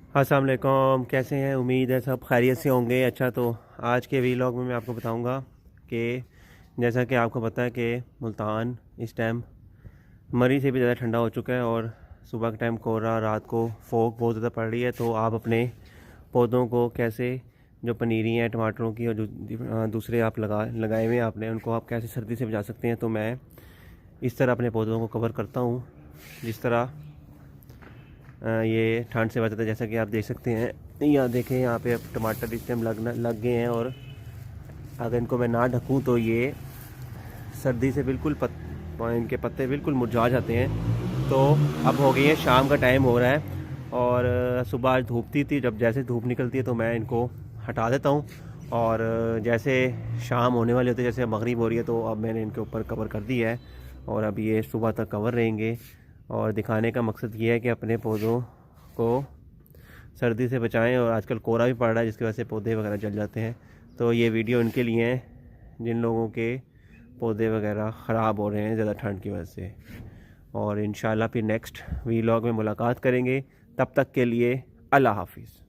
अस्सलाम वालेकुम, कैसे हैं? उम्मीद है सब खैरियत से होंगे। अच्छा, तो आज के वीलॉग में मैं आपको बताऊंगा कि जैसा कि आपको पता है कि मुल्तान इस टाइम मरी से भी ज़्यादा ठंडा हो चुका है और सुबह के टाइम कोहरा, रात को फॉग बहुत ज़्यादा पड़ रही है। तो आप अपने पौधों को कैसे, जो पनीरी हैं टमाटरों की और जो दूसरे आप लगाए हुए हैं आपने, उनको आप कैसे सर्दी से बचा सकते हैं। तो मैं इस तरह अपने पौधों को कवर करता हूँ, जिस तरह ये ठंड से बचाता है। जैसा कि आप देख सकते हैं, यहाँ देखें, यहाँ पे अब टमाटर इस टाइम लग गए हैं और अगर इनको मैं ना ढकूँ तो ये सर्दी से बिल्कुल इनके पत्ते बिल्कुल मुरझा जाते हैं। तो अब हो गई है, शाम का टाइम हो रहा है और सुबह आज धूपती थी। जब जैसे धूप निकलती है तो मैं इनको हटा देता हूँ और जैसे शाम होने वाली होती है, जैसे मगरिब हो रही है, तो अब मैंने इनके ऊपर कवर कर दिया है और अब ये सुबह तक कवर रहेंगे। और दिखाने का मकसद ये है कि अपने पौधों को सर्दी से बचाएं। और आजकल कोहरा भी पड़ रहा है जिसकी वजह से पौधे वगैरह जल जाते हैं। तो ये वीडियो उनके लिए हैं जिन लोगों के पौधे वगैरह ख़राब हो रहे हैं ज़्यादा ठंड की वजह से। और इंशाल्लाह फिर नेक्स्ट वीलॉग में मुलाकात करेंगे। तब तक के लिए अल्लाह हाफिज़।